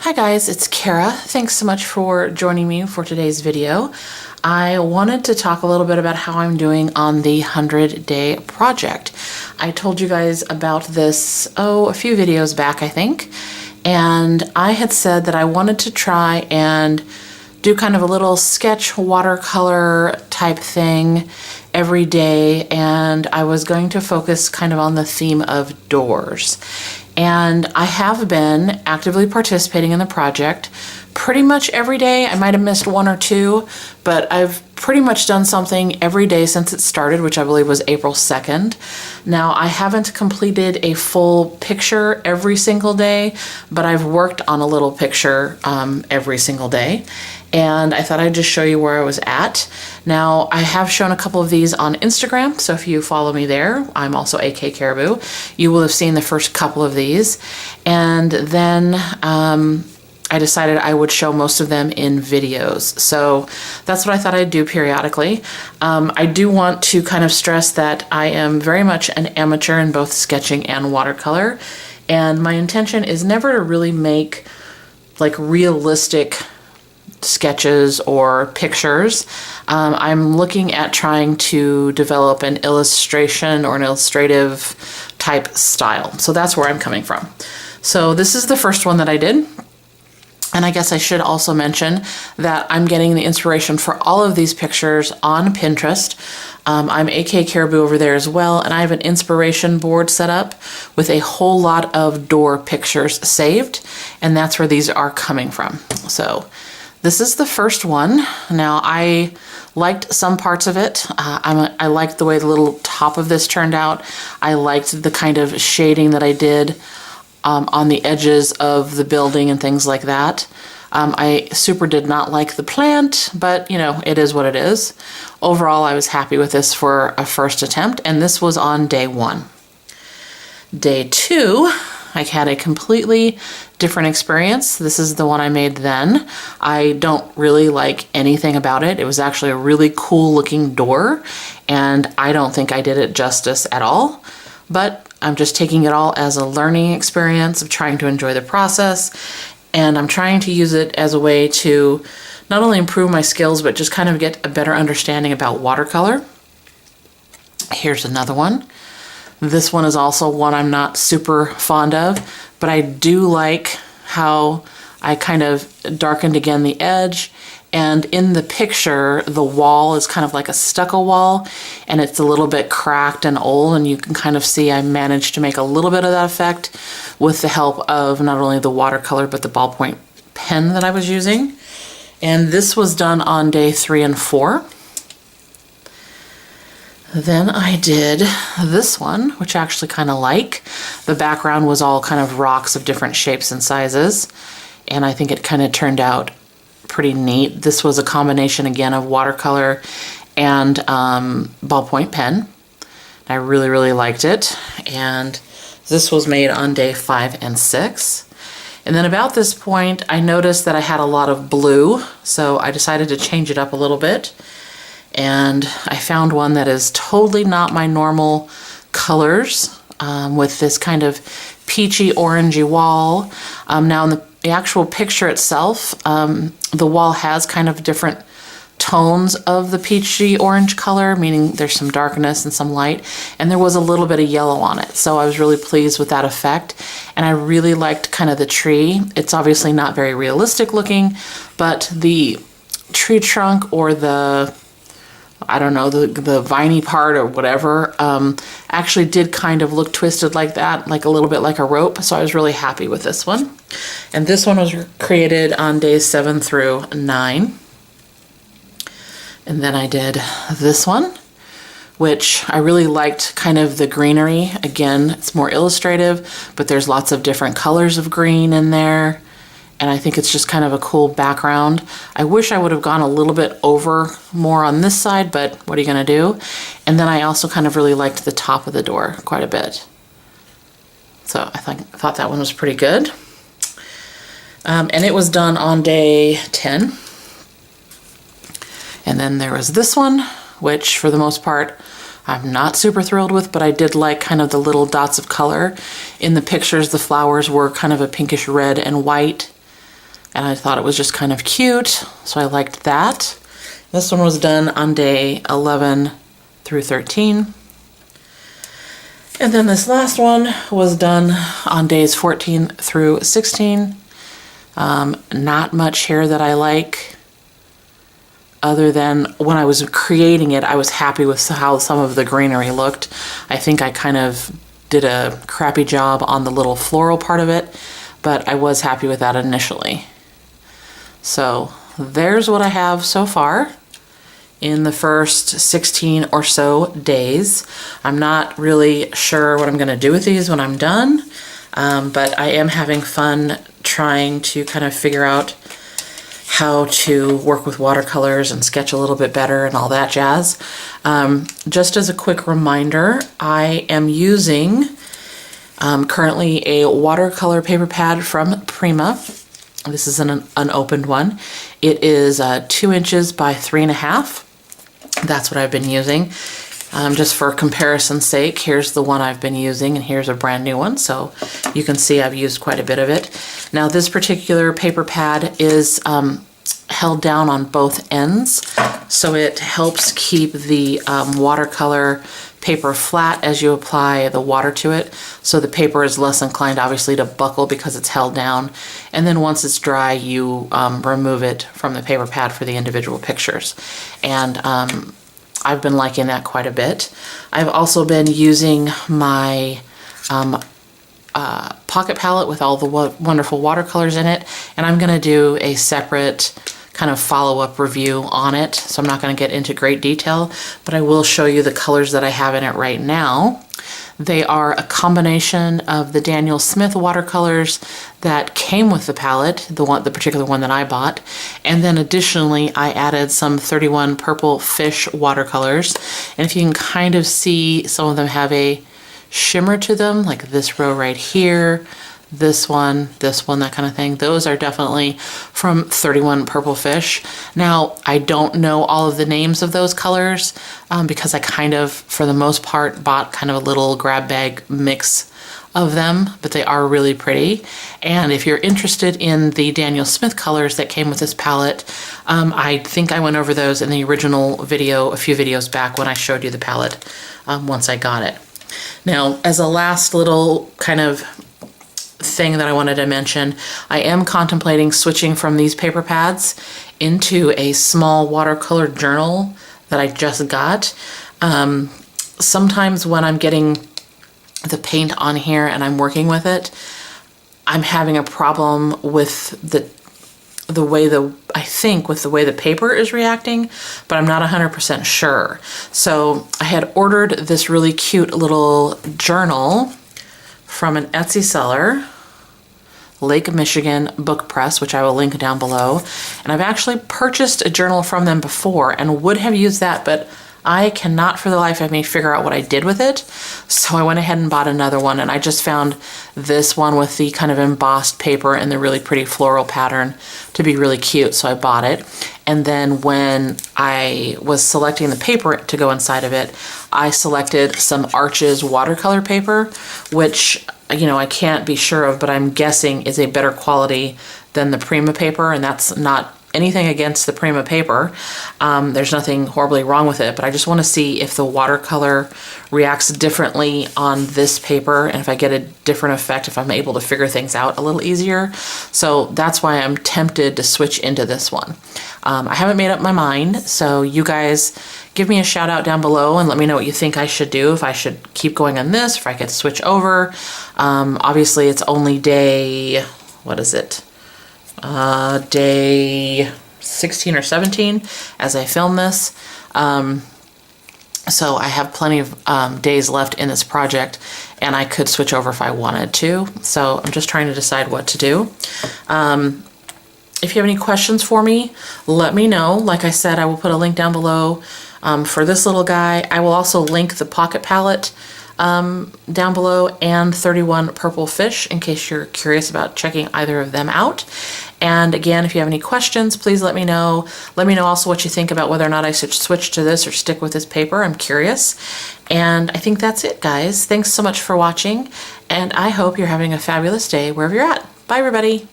Hi guys, it's Kara. Thanks so much for joining me for today's video. I wanted to talk a little bit about how I'm doing on the 100-day project. I told you guys about this, a few videos back, I think, and I had said that I wanted to try and do kind of a little sketch watercolor type thing every day, and I was going to focus kind of on the theme of doors. And I have been actively participating in the project pretty much every day. I might have missed one or two, but I've pretty much done something every day since it started, which I believe was April 2nd. Now, I haven't completed a full picture every single day, but I've worked on a little picture every single day. And I thought I'd just show you where I was at. Now, I have shown a couple of these on Instagram, so if you follow me there, I'm also AK Caribou, you will have seen the first couple of these. And then I decided I would show most of them in videos. So that's what I thought I'd do periodically. I do want to kind of stress that I am very much an amateur in both sketching and watercolor. And my intention is never to really make like realistic sketches or pictures. I'm looking at trying to develop an illustration or an illustrative type style. So that's where I'm coming from. So this is the first one that I did. And I guess I should also mention that I'm getting the inspiration for all of these pictures on Pinterest. I'm AK Caribou over there as well, and I have an inspiration board set up with a whole lot of door pictures saved, and that's where these are coming from. So this is the first one. Now, I liked some parts of it. I liked the way the little top of this turned out. I liked the kind of shading that I did on the edges of the building and things like that. I super did not like the plant, but you know, it is what it is. Overall, I was happy with this for a first attempt, and this was on day 1. Day 2, I had a completely different experience. This is the one I made then. I don't really like anything about it. It was actually a really cool looking door, and I don't think I did it justice at all. But I'm just taking it all as a learning experience of trying to enjoy the process, and I'm trying to use it as a way to not only improve my skills, but just kind of get a better understanding about watercolor. Here's another one. This one is also one I'm not super fond of, but I do like how I kind of darkened again the edge. And in the picture, the wall is kind of like a stucco wall, and it's a little bit cracked and old, and you can kind of see I managed to make a little bit of that effect with the help of not only the watercolor, but the ballpoint pen that I was using. And this was done on day 3 and 4. Then I did this one, which I actually kind of like. The background was all kind of rocks of different shapes and sizes, and I think it kind of turned out pretty neat. This was a combination again of watercolor and ballpoint pen. I really, really liked it. And this was made on day 5 and 6. And then about this point, I noticed that I had a lot of blue, so I decided to change it up a little bit. And I found one that is totally not my normal colors, with this kind of peachy orangey wall. Now in the actual picture itself, the wall has kind of different tones of the peachy orange color, meaning there's some darkness and some light, and there was a little bit of yellow on it. So I was really pleased with that effect, and I really liked kind of the tree. It's obviously not very realistic looking, but the tree trunk or the, I don't know, the viney part or whatever, actually did kind of look twisted like that, like a little bit like a rope. So I was really happy with this one. And this one was created on days 7 through 9. And then I did this one, which I really liked kind of the greenery. Again, it's more illustrative, but there's lots of different colors of green in there. And I think it's just kind of a cool background. I wish I would have gone a little bit over more on this side, but what are you gonna do? And then I also kind of really liked the top of the door quite a bit. So I thought that one was pretty good. And it was done on day 10. And then there was this one, which for the most part, I'm not super thrilled with, but I did like kind of the little dots of color. In the pictures, the flowers were kind of a pinkish red and white. and I thought it was just kind of cute, so I liked that. This one was done on day 11 through 13. And then this last one was done on days 14 through 16. Not much here that I like, other than when I was creating it, I was happy with how some of the greenery looked. I think I kind of did a crappy job on the little floral part of it, but I was happy with that initially. So there's what I have so far in the first 16 or so days. I'm not really sure what I'm going to do with these when I'm done, but I am having fun trying to kind of figure out how to work with watercolors and sketch a little bit better and all that jazz. Just as a quick reminder, I am using currently a watercolor paper pad from Prima. This is an unopened one. It is 2 inches by 3.5. That's what I've been using. Just for comparison's sake, here's the one I've been using, and here's a brand new one. So you can see I've used quite a bit of it. Now this particular paper pad is held down on both ends, so it helps keep the watercolor paper flat as you apply the water to it, so the paper is less inclined obviously to buckle because it's held down. And then once it's dry, you remove it from the paper pad for the individual pictures. And I've been liking that quite a bit. I've also been using my pocket palette with all the wonderful watercolors in it, and I'm going to do a separate kind of follow-up review on it, so I'm not going to get into great detail, but I will show you the colors that I have in it right now. They are a combination of the Daniel Smith watercolors that came with the palette, the particular one that I bought, and then additionally I added some 31 Purple Fish watercolors, and if you can kind of see, some of them have a shimmer to them, like this row right here, this one, that kind of thing. Those are definitely from 31 Purple Fish. Now, I don't know all of the names of those colors because I kind of, for the most part, bought kind of a little grab bag mix of them, but they are really pretty. And if you're interested in the Daniel Smith colors that came with this palette, I think I went over those in the original video a few videos back when I showed you the palette once I got it. Now, as a last little kind of thing that I wanted to mention, I am contemplating switching from these paper pads into a small watercolor journal that I just got. Sometimes when I'm getting the paint on here and I'm working with it, I'm having a problem with the way the paper is reacting, but I'm not 100% sure. So I had ordered this really cute little journal from an Etsy seller, Lake Michigan Book Press, which I will link down below. And I've actually purchased a journal from them before and would have used that, but I cannot for the life of me figure out what I did with it. So I went ahead and bought another one, and I just found this one with the kind of embossed paper and the really pretty floral pattern to be really cute, so I bought it. And then when I was selecting the paper to go inside of it, I selected some Arches watercolor paper, which, you know, I can't be sure of, but I'm guessing is a better quality than the Prima paper, and that's not anything against the Prima paper. There's nothing horribly wrong with it, but I just want to see if the watercolor reacts differently on this paper and if I get a different effect, if I'm able to figure things out a little easier. So that's why I'm tempted to switch into this one. I haven't made up my mind, so you guys give me a shout out down below and let me know what you think I should do, if I should keep going on this, if I could switch over. Obviously it's only day, what is it? Day 16 or 17 as I film this. So I have plenty of days left in this project, and I could switch over if I wanted to. So I'm just trying to decide what to do. If you have any questions for me, let me know. Like I said, I will put a link down below for this little guy. I will also link the pocket palette down below and 31 Purple Fish in case you're curious about checking either of them out. And again, if you have any questions, please let me know. Let me know also what you think about whether or not I should switch to this or stick with this paper. I'm curious. And I think that's it, guys. Thanks so much for watching, and I hope you're having a fabulous day wherever you're at. Bye, everybody.